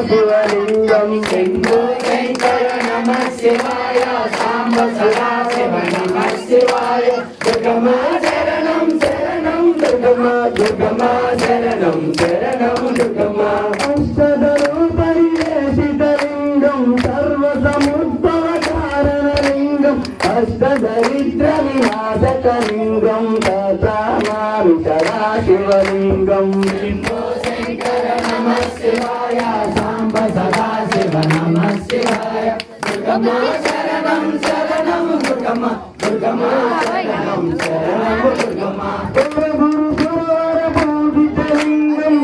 शिवलिंगम शंभो शंकर नमः शिवाय सांब सदा शिव नमः शिवाय दुर्गमा शरणं शरणं दुर्गमा दुर्गमा शरणं शरणं दुर्गमा अष्टदरूपरिवेशितलिंगं सर्वसमुद्भवकारणलिंगम् अष्टदरिद्रविनाशकलिंगं तत्रामामि सदा शिवलिंगं शंभो शंकर नमः शिवाय सांब सदा शिव नमः शिवाय दुर्गमा शरणं शरणं दुर्गमा दुर्गमा शरणं शरणं दुर्गमा गुरु गुरुवर पूजितलिंगं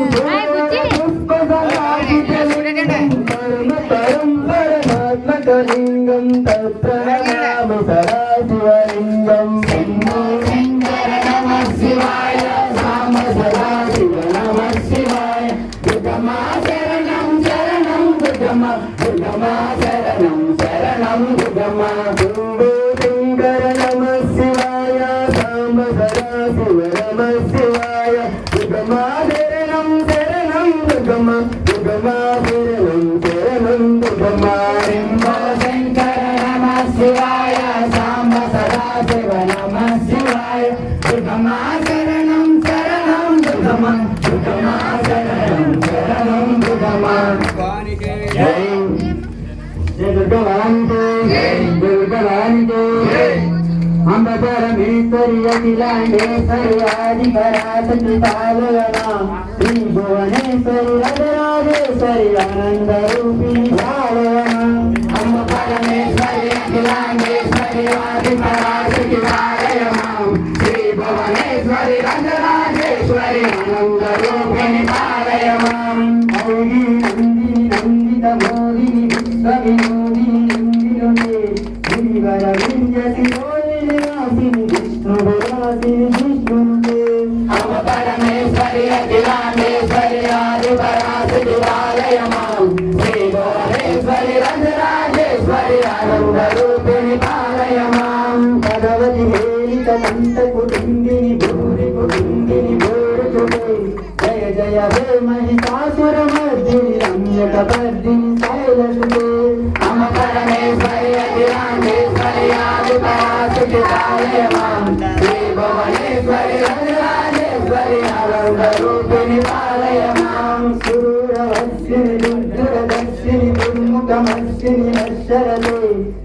पुष्पसलाजितलिंगं परमतरं परमात्मकलिंगं तत्प्रणमामि सदा शिवलिंगं शंभो शंकर नमः शिवाय सांब सदा शिव नमः शिवाय दुर्गमा शरणं शरणं दुर्गमा दुर्गमा शरणं शरणं दुर्गमा शंभो शंकर नमः शिवाय सांब सदा शिव नमः शिवाय दुर्गमा शरणं शरणं दुर्गमा दुर्गमा शरणं शरणं दुर्गमा शंभो शंकर नमः शिवाय सांब सदा शिव नमः शिवाय दुर्गमा शरणं शरणं दुर्गमा दुर्गमा शरणं शरणं दुर्गमा जय जय दुर्गा भवानी जय अम्ब परमेश्वरी अखिलांडेश्वरी आदि पराशक्ति पालयना श्री भुवनेश्वरी राजराजेश्वरी आनंद रूपिणी पालयना अम्ब परमेश्वरी अखिलांडेश्वरी आदि पराशक्ति पालयना श्री भुवनेश्वरी राजराजेश्वरी आनंद रूपिणी पालयना औगी नंदिनी नंदित मोदिनी विश्वविनोदिनी नंदिनुते गिरिवर विंध्यति अम्ब परमेश्वरी अखिलांडेश्वरी आदि पराशक्ति पालयमां श्री भुवनेश्वरी राजराजेश्वरी आनंद रूपिणी पालयमां भगवति हेलित कंठ कुटुंबिनी भूरि कुटुंबिनी भूरुचुते जय जय हे महिषासुर मर्दिनी रम्यकपर्दिनी शैलसुते अम्ब परमेश्वरी अखिलांडेश्वरी आदि पराशक्ति पालयमां श्री भुवनेश्वरी राजराजेश्वरी आनंद रूपिणी पालयमां सुरवस्सिनि रुद्रदर्शिनि दुर्मुखमर्शिनि नश्वरते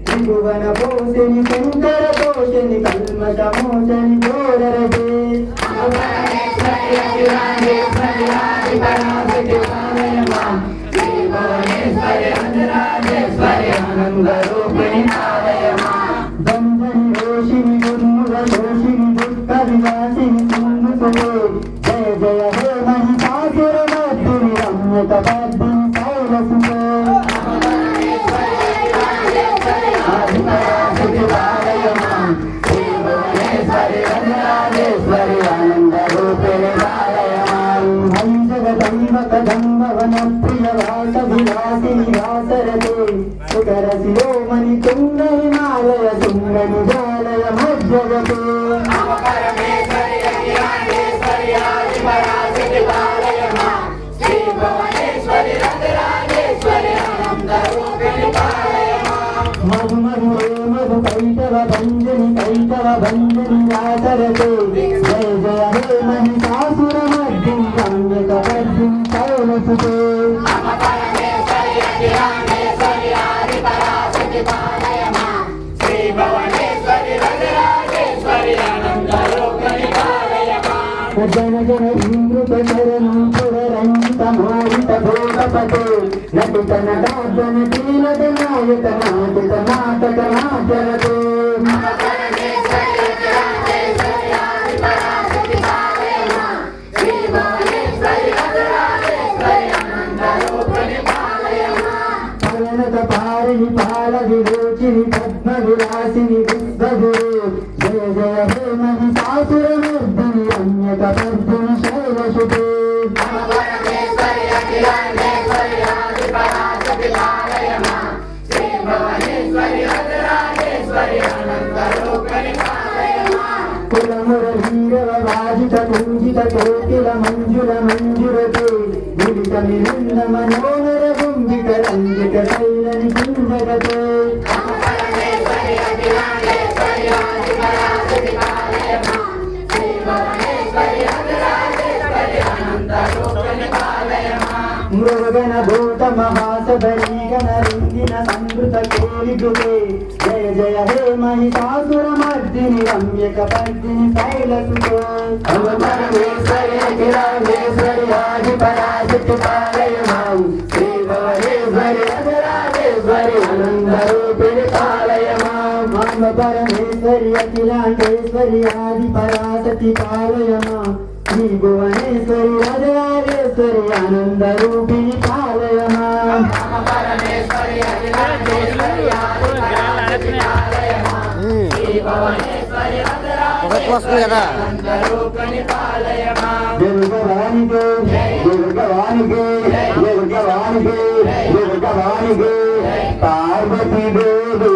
त्रिभुवन पोषिनि शंकर पोषिनि कल्मषमोचनि घोररते अम्ब परमेश्वरी अखिलांडेश्वरी आदि पराशक्ति पालयमां श्री भुवनेश्वरी राजराजेश्वरी आनंद रूपिणी पालयमां दंडनि रोषिनि दुर्मुख रोषिनि दुःख विनाशिनि सुन्दुसुते जय जय हे महिषासुर मर्दिनि रम्यकपर्दिनि शैलसुते आदि पराशक्ति पालयमां श्री भुवनेश्वरी राजराजेश्वरी आनंद रूपिणी पालयमां हरि जगदम्ब कदम्बवन प्रिय वासविलासिनि वासरते शिखर शिरोमणि तुंग हिमालय तुंग निजालय मध्यगते अम्ब परमेश्वरी अखिलांडेश्वरी आदि पराशक्ति पालयमां श्री भुवनेश्वरी राजराजेश्वरी आनंद रूपिणी पालयमां मधु मधु हे मधु कैटव भंजनि व्यासरते जय जय हे महिषासुर मर्दिनि रम्यकपर्दिनि शैलसुते अम्ब परमेश्वरी अखिलांडेश्वरी आदि पराशक्ति पालयमां श्री भुवनेश्वरी राजराजेश्वरी आनंद रूपिणी पालयमां जन जन इंद्रुत शरणं पुररंजित मोहित भोगपते नटित नटार्दन कीलत नायक नाटित नाटक नाट्यरते अम्ब परमेश्वरी अखिलांडेश्वरी आदि पराशक्ति पालयमां श्री भुवनेश्वरी राजराजेश्वरी आनंद रूपिणी पालयमां पवनत पारिणि पाल विरोचिनि पद्म विलासिनि विश्वगुरु जय जय हे महिषासुर मर्दिनि रम्यकपर्दिनि शैलसुते अम्ब परमेश्वरी अखिलांडेश्वरी आदि पराशक्ति पालयमां श्री भुवनेश्वरी राजराजेश्वरी आनंद रूपिणी पालयमां కులమురళీరవ వాజిత పూజిత కోకిల మంజుల మంజురతే విదిత నిరంద మనోహర గుంభిక రంజిత శైలని కుంజగతే మృగన భూత మహాసదరీ గణరింగిన సంవృత కోలిగుతే జయ జయ హే మహిషాసురమర్దిని రమ్యక పర్దిని శైలసుతే పరమేశ్వరి అఖిలాండేశ్వరి ఆది పరాశక్తి పాలయ మాం శ్రీ భువనేశ్వరి అఖిలాండేశ్వరి ఆనంద రూపిణి పాలయ మాం పరమేశ్వరి అఖిలాండేశ్వరి ఆది పరాశక్తి పాలయ మాం శ్రీ భువనేశ్వరి రాజరాజేశ్వరి ఆనంద రూపిణి పాలయ మాం పరమేశ్వరి అఖిలాండేశ్వరి ఆది పరాశక్తి పాలయ మాం శ్రీ భువనేశ్వరి రాజరాజేశ్వరి ఆనంద రూపిణి పాలయ మాం దుర్గవాణికే దుర్గవాణికే దుర్గవాణికే దుర్గవాణికే పార్వతీ దేవి